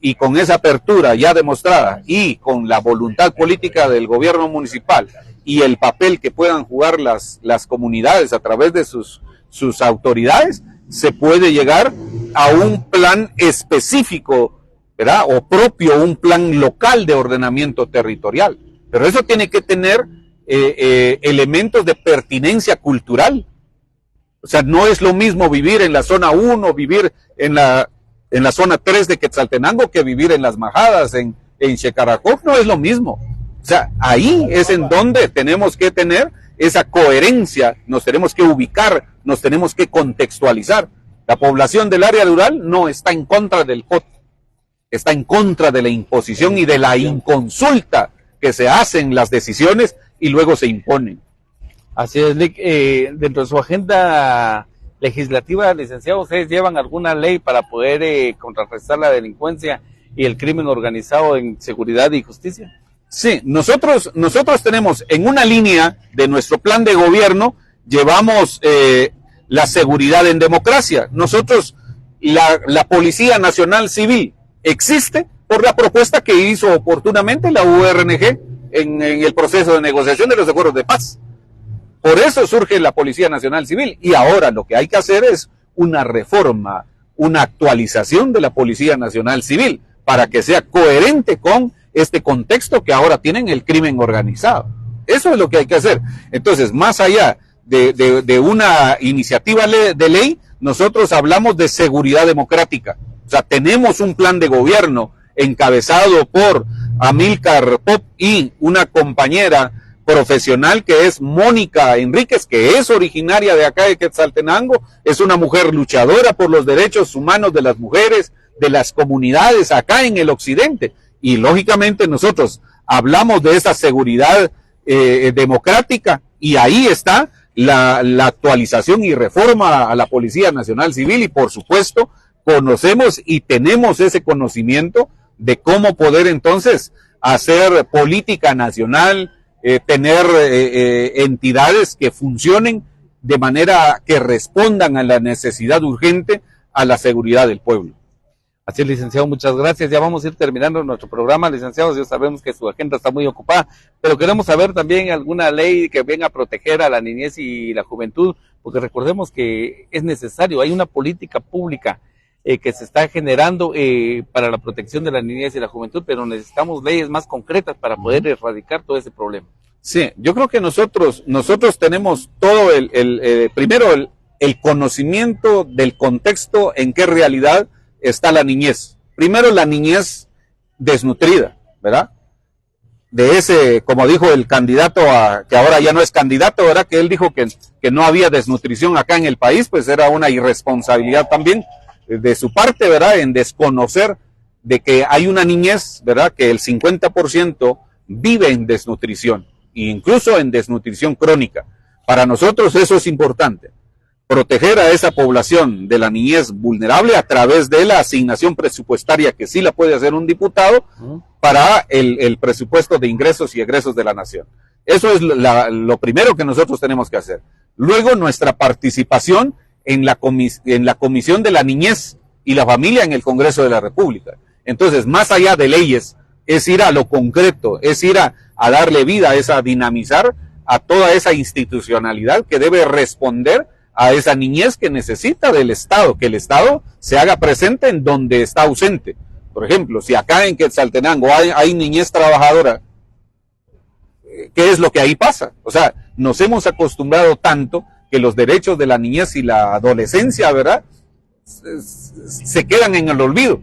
y con esa apertura ya demostrada y con la voluntad política del gobierno municipal y el papel que puedan jugar las comunidades a través de sus autoridades, se puede llegar a un plan específico, ¿verdad? O propio, un plan local de ordenamiento territorial. Pero eso tiene que tener elementos de pertinencia cultural. O sea, no es lo mismo vivir en la zona 1, vivir en la zona 3 de Quetzaltenango que vivir en Las Majadas, en Xecaracop, no es lo mismo. O sea, ahí es en donde tenemos que tener esa coherencia, nos tenemos que ubicar, nos tenemos que contextualizar. La población del área rural no está en contra del COT, está en contra de la imposición y de la inconsulta que se hacen las decisiones y luego se imponen.
Así es, Lick. Dentro de su agenda legislativa, licenciado, ¿ustedes llevan alguna ley para poder contrarrestar la delincuencia y el crimen organizado en seguridad y justicia?
Sí, nosotros tenemos en una línea de nuestro plan de gobierno, llevamos la seguridad en democracia. Nosotros, la Policía Nacional Civil existe por la propuesta que hizo oportunamente la URNG en el proceso de negociación de los acuerdos de paz. Por eso surge la Policía Nacional Civil, y ahora lo que hay que hacer es una reforma, una actualización de la Policía Nacional Civil para que sea coherente con este contexto que ahora tienen el crimen organizado. Eso es lo que hay que hacer. Entonces, más allá de una iniciativa de ley, nosotros hablamos de seguridad democrática. O sea, tenemos un plan de gobierno encabezado por Amílcar Pop y una compañera profesional que es Mónica Enríquez, que es originaria de acá de Quetzaltenango, es una mujer luchadora por los derechos humanos de las mujeres, de las comunidades acá en el occidente. Y lógicamente nosotros hablamos de esa seguridad democrática, y ahí está la actualización y reforma a la Policía Nacional Civil, y por supuesto conocemos y tenemos ese conocimiento de cómo poder entonces hacer política nacional, tener entidades que funcionen de manera que respondan a la necesidad urgente a la seguridad del pueblo.
Así es, licenciado, muchas gracias. Ya vamos a ir terminando nuestro programa, licenciados. Ya sabemos que su agenda está muy ocupada, pero queremos saber también alguna ley que venga a proteger a la niñez y la juventud, porque recordemos que es necesario, hay una política pública que se está generando para la protección de la niñez y la juventud, pero necesitamos leyes más concretas para poder erradicar todo ese problema.
Sí, yo creo que nosotros tenemos todo primero el conocimiento del contexto en qué realidad está la niñez. Primero, la niñez desnutrida, ¿verdad? De ese, como dijo el candidato que ahora ya no es candidato, ¿verdad? Que él dijo que no había desnutrición acá en el país, pues era una irresponsabilidad también de su parte, ¿verdad? En desconocer de que hay una niñez, ¿verdad? Que el 50% vive en desnutrición. e incluso en desnutrición crónica. Para nosotros eso es importante, proteger a esa población de la niñez vulnerable a través de la asignación presupuestaria que sí la puede hacer un diputado para el presupuesto de ingresos y egresos de la nación. Eso es lo primero que nosotros tenemos que hacer. Luego, nuestra participación en la Comisión de la Niñez y la Familia en el Congreso de la República. Entonces, más allá de leyes, es ir a lo concreto, es ir a darle vida, es a dinamizar a toda esa institucionalidad que debe responder a esa niñez que necesita del Estado, que el Estado se haga presente en donde está ausente. Por ejemplo, si acá en Quetzaltenango hay niñez trabajadora, ¿qué es lo que ahí pasa? O sea, nos hemos acostumbrado tanto que los derechos de la niñez y la adolescencia, ¿verdad?, se quedan en el olvido.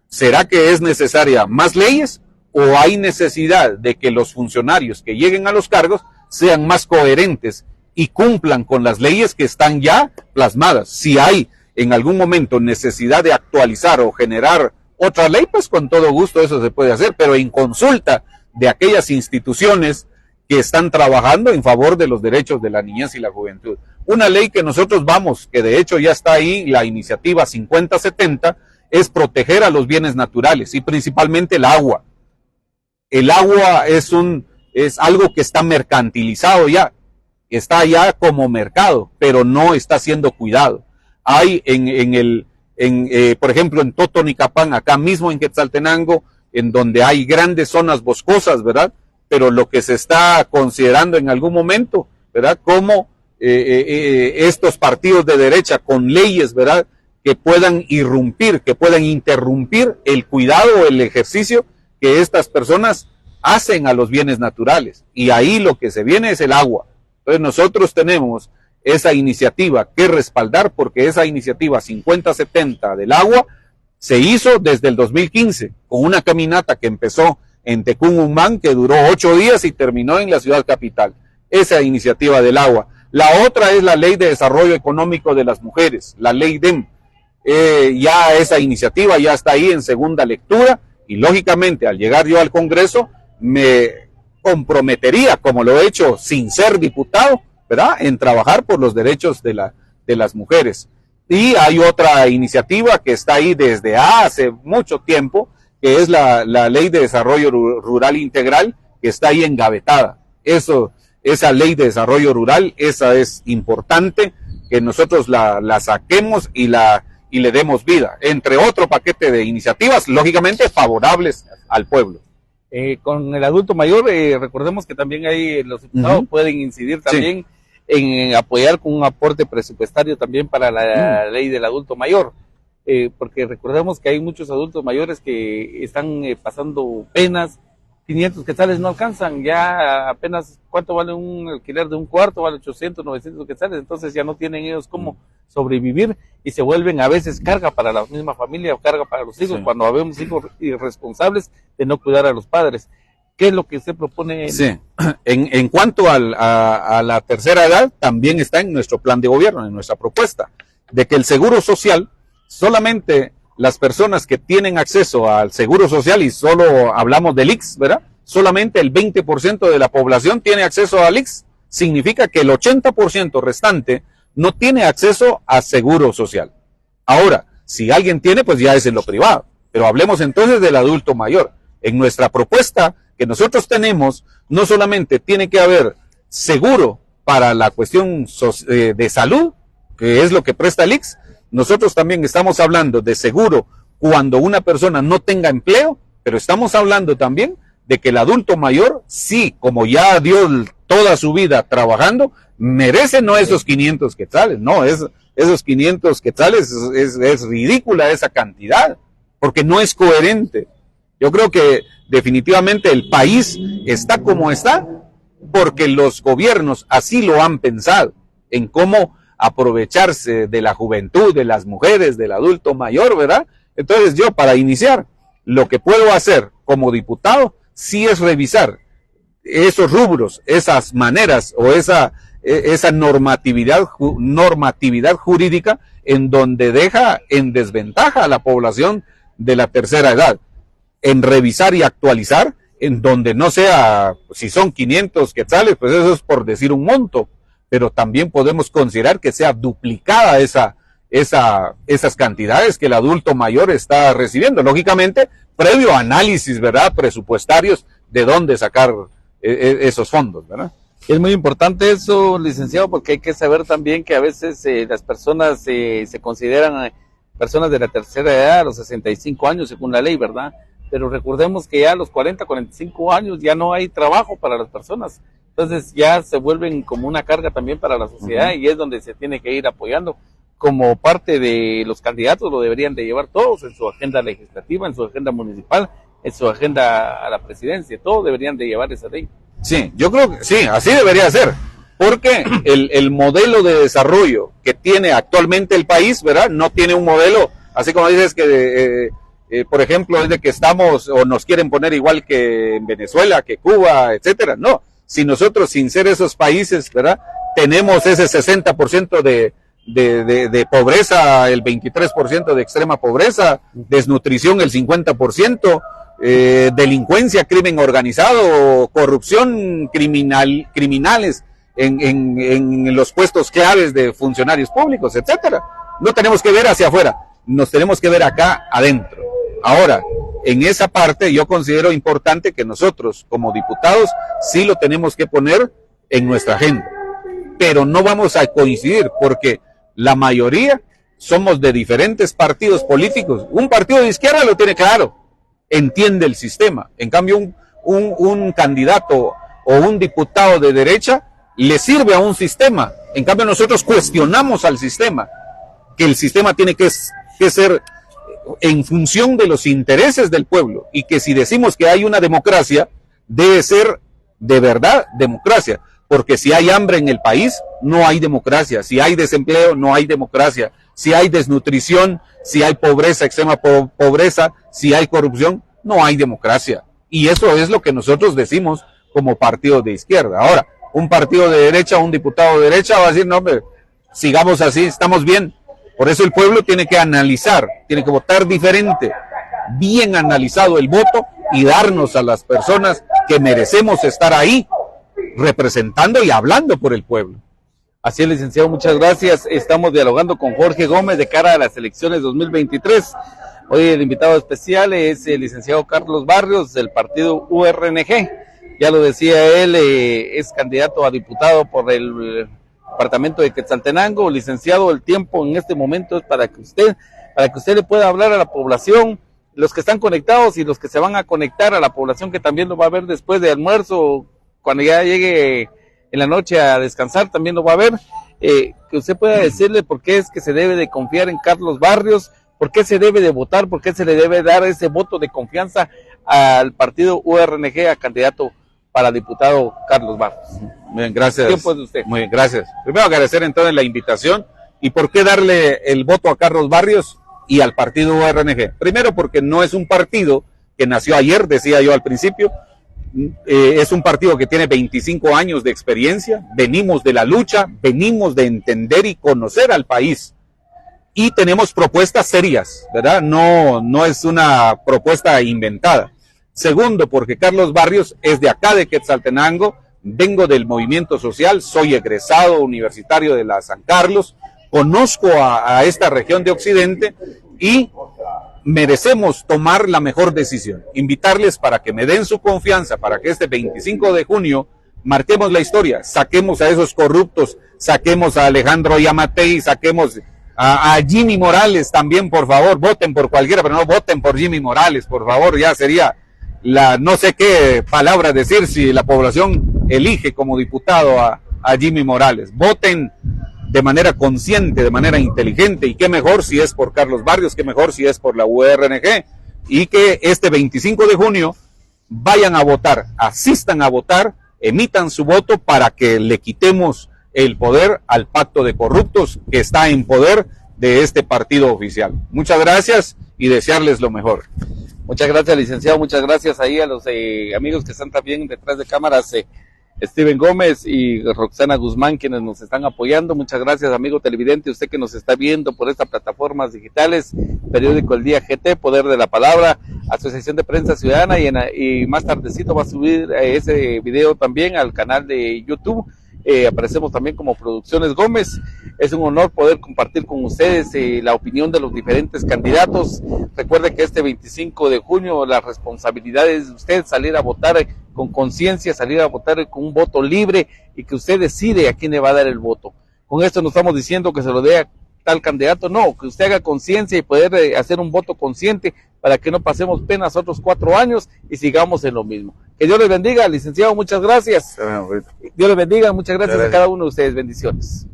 ¿Será que es necesaria más leyes o hay necesidad de que los funcionarios que lleguen a los cargos sean más coherentes y cumplan con las leyes que están ya plasmadas? Si hay en algún momento necesidad de actualizar o generar otra ley, pues con todo gusto eso se puede hacer, pero en consulta de aquellas instituciones que están trabajando en favor de los derechos de la niñez y la juventud. Una ley que nosotros que de hecho ya está ahí, la iniciativa 5070, es proteger a los bienes naturales y principalmente el agua. El agua es algo que está mercantilizado ya, está ya como mercado, pero no está siendo cuidado. Hay por ejemplo, en Totonicapán, acá mismo en Quetzaltenango, en donde hay grandes zonas boscosas, ¿verdad? Pero lo que se está considerando en algún momento, ¿verdad?, como estos partidos de derecha con leyes, ¿verdad?, que puedan irrumpir, que puedan interrumpir el cuidado o el ejercicio que estas personas hacen a los bienes naturales. Y ahí lo que se viene es el agua. Entonces nosotros tenemos esa iniciativa que respaldar, porque esa iniciativa 5070 del agua se hizo desde el 2015 con una caminata que empezó en Tecún, que duró 8 días y terminó en la ciudad capital. Esa iniciativa del agua. La otra es la Ley de Desarrollo Económico de las Mujeres, la Ley DEM. Ya esa iniciativa ya está ahí en segunda lectura y lógicamente al llegar yo al Congreso me comprometería, como lo he hecho sin ser diputado, ¿verdad?, en trabajar por los derechos de las mujeres. Y hay otra iniciativa que está ahí desde hace mucho tiempo, que es la Ley de Desarrollo Rural Integral, que está ahí engavetada. Esa Ley de Desarrollo Rural, esa es importante, que nosotros la saquemos y le demos vida, entre otro paquete de iniciativas, lógicamente favorables al pueblo.
Con el adulto mayor, recordemos que también los diputados pueden incidir también en apoyar con un aporte presupuestario también para la ley del adulto mayor, porque recordemos que hay muchos adultos mayores que están pasando penas. 500 quetzales no alcanzan, ya apenas cuánto vale un alquiler de un cuarto, vale 800, 900 quetzales, entonces ya no tienen ellos cómo sobrevivir y se vuelven a veces carga para la misma familia o carga para los hijos, cuando habemos hijos irresponsables de no cuidar a los padres. ¿Qué es lo que usted propone?
Sí, en cuanto a la tercera edad, también está en nuestro plan de gobierno, en nuestra propuesta, de que el seguro social, solamente las personas que tienen acceso al seguro social, y solo hablamos del IX, ¿verdad?, solamente el 20% de la población tiene acceso al IX, significa que el 80% restante no tiene acceso a seguro social. Ahora, si alguien tiene, pues ya es en lo privado, pero hablemos entonces del adulto mayor. En nuestra propuesta que nosotros tenemos, no solamente tiene que haber seguro para la cuestión de salud, que es lo que presta el IX, nosotros también estamos hablando de seguro cuando una persona no tenga empleo, pero estamos hablando también de que el adulto mayor, sí, como ya dio toda su vida trabajando, merece no esos 500 quetzales, no, esos 500 quetzales es ridícula esa cantidad, porque no es coherente. Yo creo que definitivamente el país está como está, porque los gobiernos así lo han pensado, en cómo aprovecharse de la juventud, de las mujeres, del adulto mayor, ¿verdad? Entonces yo, para iniciar, lo que puedo hacer como diputado, sí es revisar esos rubros, esas maneras o esa normatividad jurídica en donde deja en desventaja a la población de la tercera edad, en revisar y actualizar en donde no sea, si son 500 quetzales, pues eso es por decir un monto, pero también podemos considerar que sea duplicada esas cantidades que el adulto mayor está recibiendo, lógicamente, previo análisis, ¿verdad?, presupuestarios de dónde sacar esos fondos, ¿verdad?
Es muy importante eso, licenciado, porque hay que saber también que a veces las personas se consideran personas de la tercera edad, a los 65 años según la ley, ¿verdad? Pero recordemos que ya a los 40, 45 años ya no hay trabajo para las personas. Entonces ya se vuelven como una carga también para la sociedad, y es donde se tiene que ir apoyando. Como parte de los candidatos lo deberían de llevar todos en su agenda legislativa, en su agenda municipal, en su agenda a la presidencia, todos deberían de llevar esa ley.
Sí, yo creo que sí, así debería ser, porque el modelo de desarrollo que tiene actualmente el país, ¿verdad? No tiene un modelo, así como dices que, por ejemplo, es de que estamos o nos quieren poner igual que en Venezuela, que Cuba, etcétera. No, si nosotros, sin ser esos países, ¿verdad?, tenemos ese 60% de pobreza, el 23% de extrema pobreza, desnutrición el 50%, delincuencia, crimen organizado, corrupción, criminales en los puestos claves de funcionarios públicos, etcétera. No tenemos que ver hacia afuera, nos tenemos que ver acá adentro. Ahora, en esa parte yo considero importante que nosotros como diputados sí lo tenemos que poner en nuestra agenda, pero no vamos a coincidir porque la mayoría somos de diferentes partidos políticos. Un partido de izquierda lo tiene claro, entiende el sistema. En cambio, un candidato o un diputado de derecha le sirve a un sistema. En cambio, nosotros cuestionamos al sistema, que el sistema tiene que ser en función de los intereses del pueblo, y que si decimos que hay una democracia, debe ser de verdad democracia, porque si hay hambre en el país, no hay democracia. Si hay desempleo, no hay democracia. Si hay desnutrición, si hay pobreza, extrema pobreza, si hay corrupción, no hay democracia. Y eso es lo que nosotros decimos como partido de izquierda. Ahora, un partido de derecha, un diputado de derecha va a decir, no, hombre, sigamos así, estamos bien. Por eso el pueblo tiene que analizar, tiene que votar diferente, bien analizado el voto, y darnos a las personas que merecemos estar ahí, representando y hablando por el pueblo.
Así es, licenciado, muchas gracias. Estamos dialogando con Jorge Gómez de cara a las elecciones 2023. Hoy el invitado especial es el licenciado Carlos Barrios del partido URNG. Ya lo decía él, es candidato a diputado por el departamento de Quetzaltenango. Licenciado, el tiempo en este momento es para que usted le pueda hablar a la población, los que están conectados y los que se van a conectar, a la población que también lo va a ver después de almuerzo, cuando ya llegue en la noche a descansar, también lo va a ver, que usted pueda decirle por qué es que se debe de confiar en Carlos Barrios, por qué se debe de votar, por qué se le debe dar ese voto de confianza al partido URNG, a candidato para diputado Carlos Barrios.
Muy bien, gracias.
¿Tiempo es de usted?
Muy bien, gracias. Primero agradecer entonces la invitación, y por qué darle el voto a Carlos Barrios y al partido URNG. Primero porque no es un partido que nació ayer, decía yo al principio. Es un partido que tiene 25 años de experiencia, venimos de la lucha, venimos de entender y conocer al país, y tenemos propuestas serias, ¿verdad? No es una propuesta inventada. Segundo, porque Carlos Barrios es de acá de Quetzaltenango, vengo del movimiento social, soy egresado universitario de la San Carlos, conozco a esta región de Occidente, y merecemos tomar la mejor decisión. Invitarles para que me den su confianza, para que este 25 de junio marquemos la historia, saquemos a esos corruptos, saquemos a Alejandro Yamatei, saquemos a Jimmy Morales también, por favor. Voten por cualquiera, pero no voten por Jimmy Morales, por favor. Ya sería no sé qué palabra decir si la población elige como diputado a Jimmy Morales. Voten de manera consciente, de manera inteligente, y qué mejor si es por Carlos Barrios, qué mejor si es por la URNG, y que este 25 de junio vayan a votar, asistan a votar, emitan su voto para que le quitemos el poder al pacto de corruptos que está en poder de este partido oficial. Muchas gracias y desearles lo mejor.
Muchas gracias, licenciado, muchas gracias ahí a los amigos que están también detrás de cámaras Steven Gómez y Roxana Guzmán, quienes nos están apoyando. Muchas gracias, amigo televidente, usted que nos está viendo por estas plataformas digitales, Periódico El Día GT, Poder de la Palabra, Asociación de Prensa Ciudadana, y más tardecito va a subir ese video también al canal de YouTube. Aparecemos también como Producciones Gómez. Es un honor poder compartir con ustedes la opinión de los diferentes candidatos. Recuerde que este 25 de junio la responsabilidad es de usted salir a votar con conciencia, salir a votar con un voto libre, y que usted decide a quién le va a dar el voto. Con esto no estamos diciendo que se lo dé a tal candidato, no, que usted haga conciencia y poder hacer un voto consciente para que no pasemos penas otros 4 años y sigamos en lo mismo. Que Dios les bendiga, licenciado, muchas gracias. Dios les bendiga, muchas gracias a cada uno de ustedes, bendiciones.